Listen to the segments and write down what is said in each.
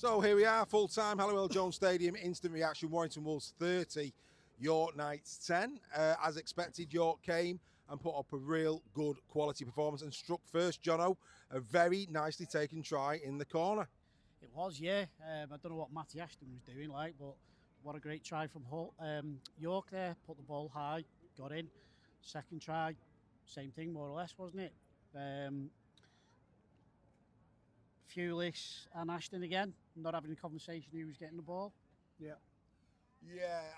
So here we are, full-time, Halliwell-Jones Stadium, instant reaction, Warrington Wolves 30, York Knights 10. As expected, York came and put up a real good quality performance and struck first, Jono, a very nicely taken try in the corner. It was, yeah. I don't know what Matty Ashton was doing, but what a great try from York there. Put the ball high, got in. Second try, same thing more or less, wasn't it? Fewlis and Ashton again, not having a conversation who was getting the ball. Yeah,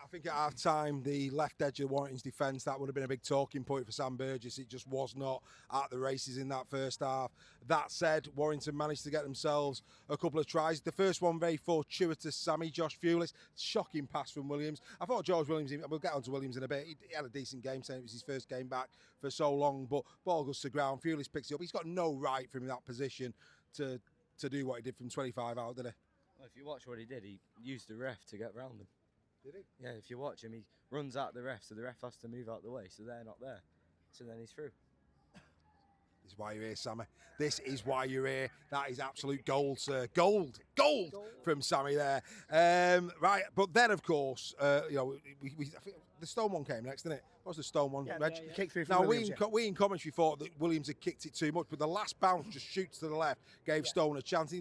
I think at half-time, the left edge of Warrington's defence, that would have been a big talking point for Sam Burgess. It just was not at the races in that first half. That said, Warrington managed to get themselves a couple of tries. The first one, very fortuitous, Josh Fewlis. Shocking pass from Williams. I thought George Williams, we'll get on to Williams in a bit, he had a decent game, saying it was his first game back for so long, but ball goes to ground, Fewlis picks it up. He's got no right from that position to do what he did from 25 out, did he? Well, if you watch what he did, he used the ref to get round him. Did he? Yeah, if you watch him, he runs out the ref, so the ref has to move out the way, so they're not there. So then he's through. This is why you're here, Sammy. This is why you're here. That is absolute gold, sir. Gold from Sammy there. Right, but then, of course, I think the Stone one came next, didn't it? What was the Stone one? Yeah, Reg? yeah. Kick through from Now, Williams, we in commentary thought that Williams had kicked it too much, but the last bounce just shoots to the left, gave Stone a chance.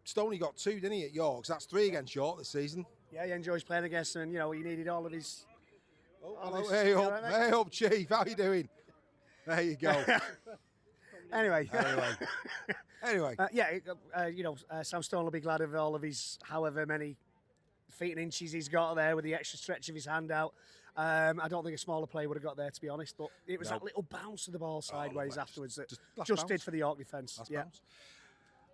Stoney got 2, didn't he, at York? So that's 3 against York this season. Yeah, he enjoys playing against them, and he needed all of his. Hey up, Chief. How you doing? There you go. Anyway. Sam Stone will be glad of all of his however many feet and inches he's got there with the extra stretch of his hand out. I don't think a smaller player would have got there, to be honest, but it was that little bounce of the ball sideways afterwards that just did for the York defence. Bounce.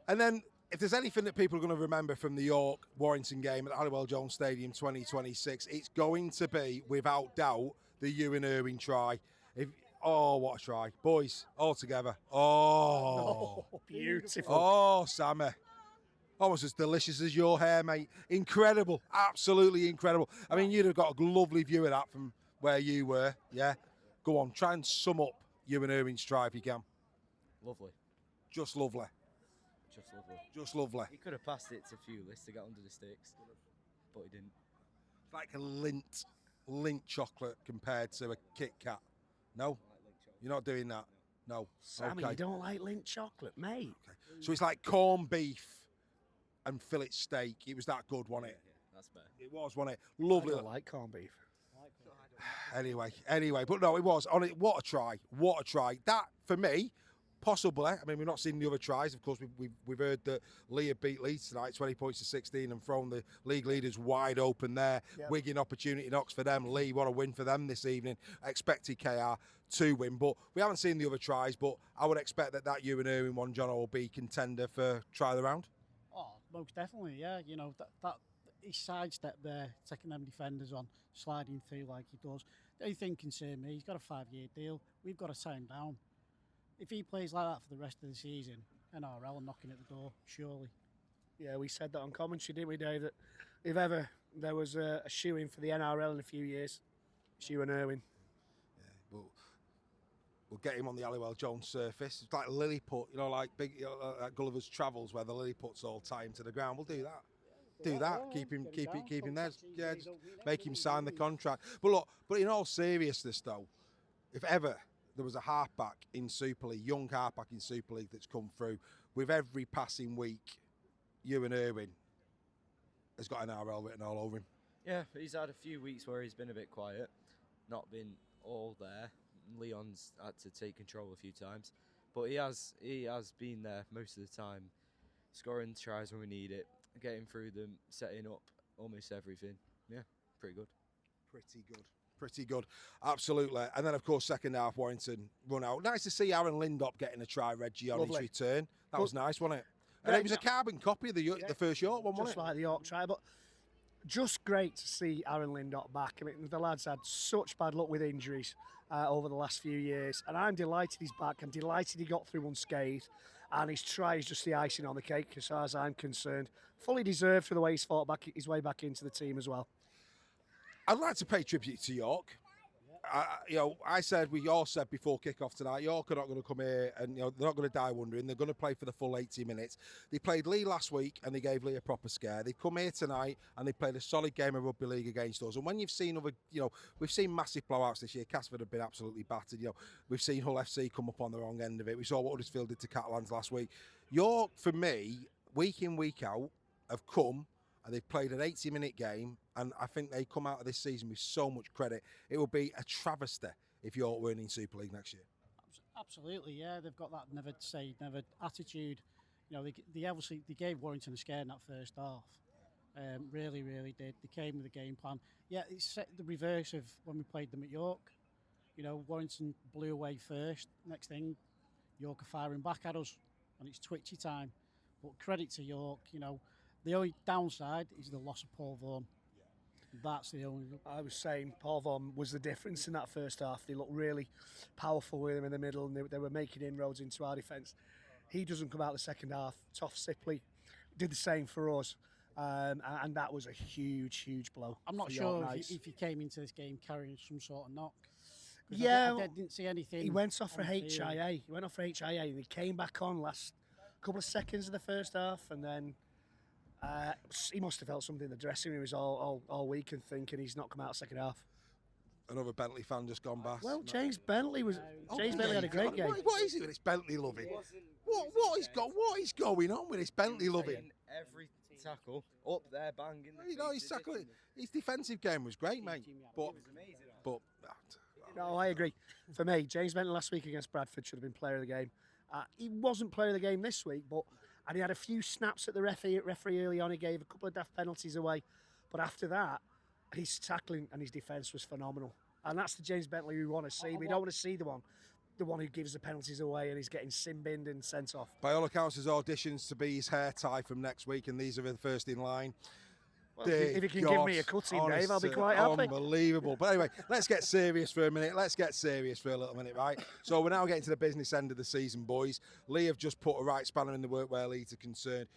And then, if there's anything that people are going to remember from the York-Warrington game at Halliwell-Jones Stadium 2026, it's going to be, without doubt, the Ewan Irwin try. What a try. Boys, all together. Oh, beautiful. Oh, Sammy. Almost as delicious as your hair, mate. Incredible. Absolutely incredible. I mean, you'd have got a lovely view of that from where you were, yeah? Go on, try and sum up Ewan Irwin's try if you can. Lovely. Just lovely. Just lovely. He could have passed it to Fewlis to get under the sticks, but he didn't. It's like a lint chocolate compared to a Kit Kat. No? You're not doing that? No. Sammy, you don't like Lindt chocolate, mate. Okay. So it's like corned beef and fillet steak. It was that good, wasn't it? Yeah, that's better. It was, wasn't it? Lovely. I don't like corned beef. Anyway, but no, it was. What a try. That, for me, possibly. I mean, we've not seen the other tries. Of course, we've heard that Lee had beat Leeds tonight, 20 points to 16, and thrown the league leaders wide open there. Yep. Wigan opportunity knocks for them. Lee, what a win for them this evening. Expected KR to win, but we haven't seen the other tries. But I would expect that Ewan Irwin one, John, will be contender for try of the round. Oh, most definitely, yeah. That his sidestep there, taking them defenders on, sliding through like he does. The only thing concern me, he's got a 5-year deal. We've got to sign down. If he plays like that for the rest of the season, NRL are knocking at the door, surely. Yeah, we said that on commentary, didn't we, Dave? That if ever there was a shoe-in for the NRL in a few years, it's Ewan Irwin. Yeah, we'll get him on the Halliwell-Jones surface. It's like Lilliput, like big, like Gulliver's Travels, where the Lilliput's all tie him to the ground. We'll do that. Keep him there. Yeah, just make him sign the contract. But in all seriousness, though, if ever there was a halfback in Super League, young halfback in Super League that's come through, with every passing week, Ewan Irwin has got an NRL written all over him. Yeah, he's had a few weeks where he's been a bit quiet, not been all there. Leon's had to take control a few times, but he has been there most of the time, scoring tries when we need it, getting through them, setting up almost everything. Yeah, pretty good. Pretty good, absolutely. And then, of course, second half, Warrington run out. Nice to see Aaron Lindop getting a try, Reggie, on his return. That was nice, wasn't it? And it was a carbon copy of the first York one, wasn't it? Just like the York try, but just great to see Aaron Lindop back. I mean, the lad's had such bad luck with injuries over the last few years, and I'm delighted he's back. I'm delighted he got through unscathed, and his try is just the icing on the cake, as far as I'm concerned. Fully deserved for the way he's fought his way back into the team as well. I'd like to pay tribute to York. I said, we all said before kick-off tonight, York are not going to come here and they're not going to die wondering. They're going to play for the full 80 minutes. They played Lee last week and they gave Lee a proper scare. They've come here tonight and they played a solid game of rugby league against us. And when you've seen other, we've seen massive blowouts this year. Casford have been absolutely battered. We've seen Hull FC come up on the wrong end of it. We saw what Huddersfield did to Catalans last week. York, for me, week in, week out, have come and they've played an 80-minute game, and I think they come out of this season with so much credit. It will be a travesty if York were in Super League next year. Absolutely, yeah. They've got that never say never attitude. They obviously gave Warrington a scare in that first half. Really, really did. They came with a game plan. Yeah, it's the reverse of when we played them at York. Warrington blew away first. Next thing, York are firing back at us, and it's twitchy time. But credit to York, the only downside is the loss of Paul Vaughan. That's the only. I was saying Paul Vaughan was the difference in that first half. They looked really powerful with him in the middle, and they were making inroads into our defence. He doesn't come out the second half. Toff Sipley did the same for us, and that was a huge, huge blow. I'm not sure if he came into this game carrying some sort of knock. Yeah, I didn't see anything. He went off for HIA. He went off for HIA, and he came back on last couple of seconds of the first half, and then. He must have felt something in the dressing room all week and thinking he's not come out second half. Another Bentley fan just gone back. Well, James Bentley had a great game. What is it with this Bentley loving? What is going on with this Bentley loving? Every tackle up there, banging. His defensive game was great, mate. But no, I agree. For me, James Bentley last week against Bradford should have been player of the game. He wasn't player of the game this week, and he had a few snaps at the referee early on. He gave a couple of daft penalties away. But after that, his tackling and his defence was phenomenal. And that's the James Bentley we want to see. We don't want to see the one who gives the penalties away and he's getting sin-binned and sent off. By all accounts, his auditions to be his hair tie from next week, and these are the first in line. Well, if you can give me a cutting, Dave, I'll be quite happy. Unbelievable. But anyway, let's get serious for a minute. Let's get serious for a little minute, right? So we're now getting to the business end of the season, boys. Lee have just put a right spanner in the work where Leeds are concerned.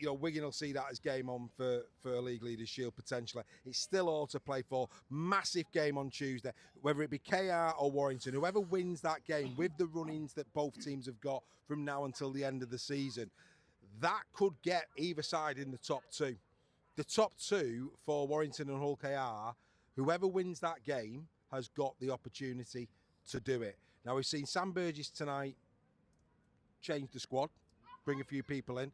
Wigan will see that as game on for a League Leaders Shield potentially. It's still all to play for. Massive game on Tuesday. Whether it be KR or Warrington, whoever wins that game with the run-ins that both teams have got from now until the end of the season, that could get either side in the top two. The top two for Warrington and Hull KR, whoever wins that game has got the opportunity to do it. Now, we've seen Sam Burgess tonight change the squad, bring a few people in.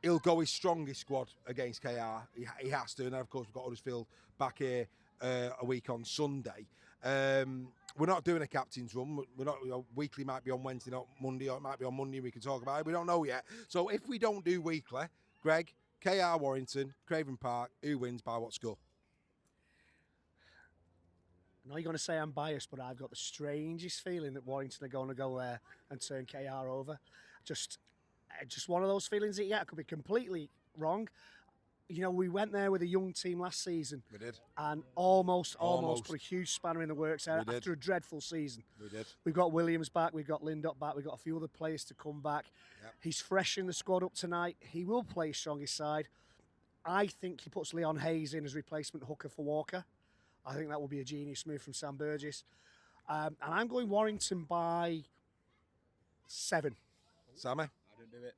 He'll go his strongest squad against KR. He has to. And then, of course, we've got Huddersfield back here a week on Sunday. We're not doing a captain's run. We're not. Weekly might be on Wednesday, not Monday, or it might be on Monday. We can talk about it. We don't know yet. So if we don't do weekly, Greg, KR Warrington, Craven Park, who wins by what score? I know you're going to say I'm biased, but I've got the strangest feeling that Warrington are going to go there and turn KR over. Just one of those feelings that you get. I could be completely wrong. We went there with a young team last season. We did. And almost put a huge spanner in the works there after a dreadful season. We did. We've got Williams back, we've got Lindop back, we've got a few other players to come back. Yep. He's fresh in the squad up tonight. He will play his strongest side. I think he puts Leon Hayes in as replacement hooker for Walker. I think that will be a genius move from Sam Burgess. And I'm going Warrington by 7. Sammy? I don't do it.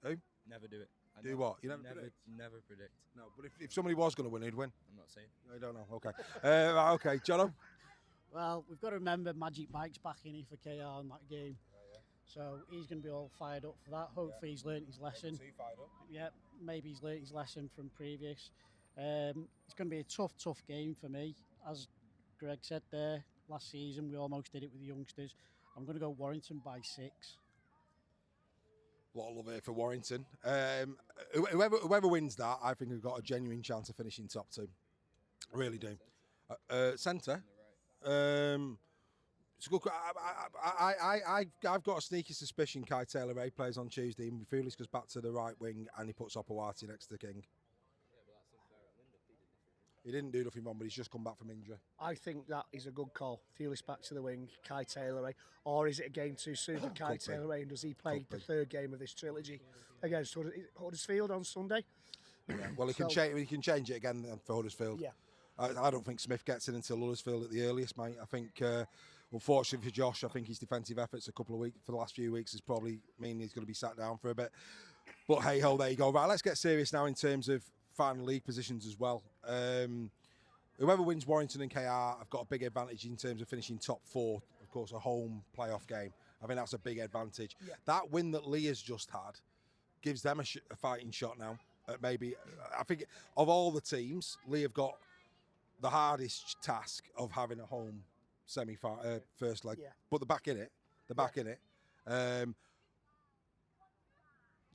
Who? Never do it. Do what? You never predict. No, but if somebody was going to win, who'd win? I'm not saying. I don't know. Okay. Right, okay, Jono? Well, we've got to remember Magic Mike's back in here for KR in that game. So he's going to be all fired up for that. Hopefully he's learnt his lesson. Too fired up? Yeah, maybe he's learnt his lesson from previous. It's going to be a tough game for me. As Greg said there, last season we almost did it with the youngsters. I'm going to go Warrington by 6. A lot of love here for Warrington. Whoever wins that, I think we've got a genuine chance of finishing top 2. I really do. Centre. It's a good. I've got a sneaky suspicion Kai Taylor-Ray plays on Tuesday and Felix goes back to the right wing and he puts Opawati next to King. He didn't do nothing wrong, but he's just come back from injury. I think that is a good call. Felix back to the wing, Kai Taylor-Ray. Or is it a game too soon for Kai Taylor-Ray? And does he play the third game of this trilogy against Huddersfield on Sunday? Yeah. Well, he can change it again for Huddersfield. Yeah. I don't think Smith gets in until Huddersfield at the earliest, mate. I think, unfortunately for Josh, I think his defensive efforts for the last few weeks has probably mean he's going to be sat down for a bit. But hey ho, there you go. Right, let's get serious now in terms of final league positions as well. Whoever wins Warrington and KR have got a big advantage in terms of finishing top 4. Of course, a home playoff game. I think that's a big advantage. Yeah. That win that Lee has just had gives them a fighting shot now. Maybe, I think, of all the teams, Lee have got the hardest task of having a home first leg. Yeah. But they're back in it. They're back in it.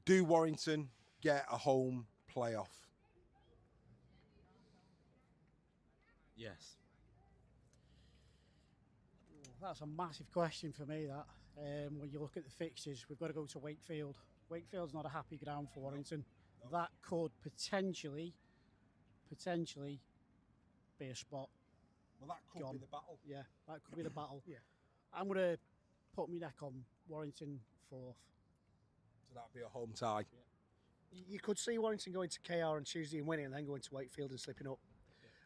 Do Warrington get a home playoff? Yes. That's a massive question for me, that. When you look at the fixtures, we've got to go to Wakefield. Wakefield's not a happy ground for Warrington. That could potentially be a spot. Well, that could be the battle. Yeah, that could be the battle. Yeah. I'm going to put my neck on Warrington 4th. So that'd be a home tie. You could see Warrington going to KR on Tuesday and winning, and then going to Wakefield and slipping up.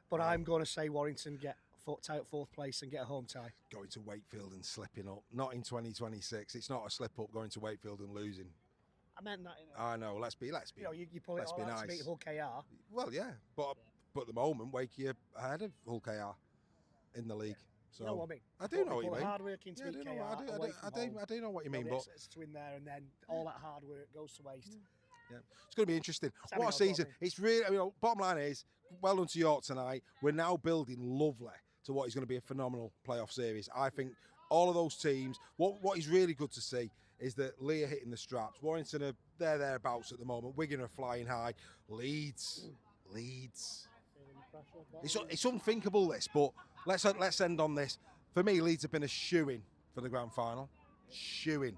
But I'm going to say Warrington get tie at 4th place and get a home tie. Going to Wakefield and slipping up. Not in 2026. It's not a slip up going to Wakefield and losing. I meant that. I know. Let's be. You know, you pull it let's all be out nice. to beat Hull KR. Well, yeah, but at the moment, Wakey are ahead of Hull KR in the league. So You know what I mean? I do know what you Put mean. hard work into Yeah, beat KR. I do know what you mean, but it's to win there, and then all that hard work goes to waste. yeah, it's going to be interesting. Sammy What a knows what I season! mean. It's really. Bottom line is, well done to York tonight. We're now building lovely to what is going to be a phenomenal playoff series. I think all of those teams. What is really good to see is that Lee are hitting the straps. Warrington are thereabouts at the moment. Wigan are flying high. Leeds. It's unthinkable this, but let's end on this. For me, Leeds have been a shoo-in for the grand final. Shoo-in.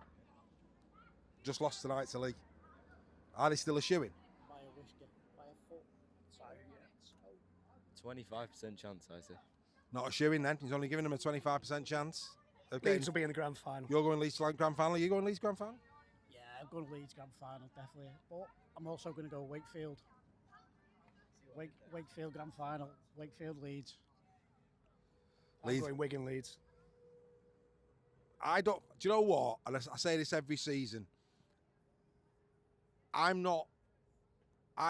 Just lost tonight to Lee. Are they still a shoo-in? By a whiskey, by a foot. 25% chance, I say. Not a shoo-in then. He's only giving them a 25% chance of getting. Leeds will be in the grand final. You're going Leeds to grand final. Are you going Leeds grand final? Yeah, I'm going to Leeds grand final, definitely. But I'm also going to go Wakefield. Wakefield grand final. Wakefield Leeds. I'm going Wigan Leeds. I don't. Do you know what? And I say this every season. I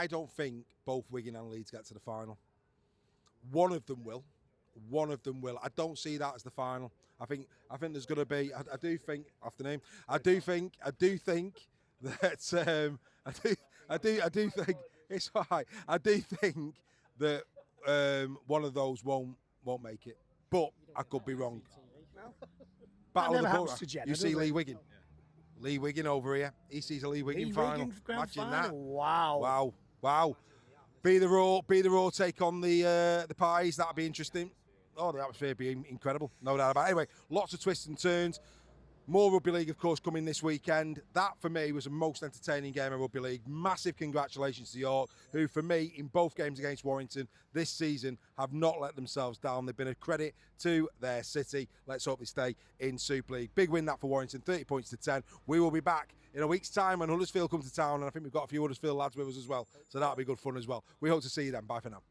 don't think both Wigan and Leeds get to the final. One of them will. I don't see that as the final. I think there's going to be. I do think. Afternoon. I do think that. I do think it's all right. I do think that one of those won't make it. But I could be wrong. Battle of the happens Borough. to Jenna, You see does Lee it? Wigan. Lee Wigan over here. He sees a Lee Wigan final. Grand Imagine final. that. Wow. Be the raw take on the Pies. That'd be interesting. Oh, the atmosphere would be incredible. No doubt about it. Anyway, lots of twists and turns. More rugby league, of course, coming this weekend. That, for me, was the most entertaining game of rugby league. Massive congratulations to York, who, for me, in both games against Warrington this season, have not let themselves down. They've been a credit to their city. Let's hope they stay in Super League. Big win that for Warrington, 30 points to 10. We will be back in a week's time when Huddersfield come to town, and I think we've got a few Huddersfield lads with us as well. So that'll be good fun as well. We hope to see you then. Bye for now.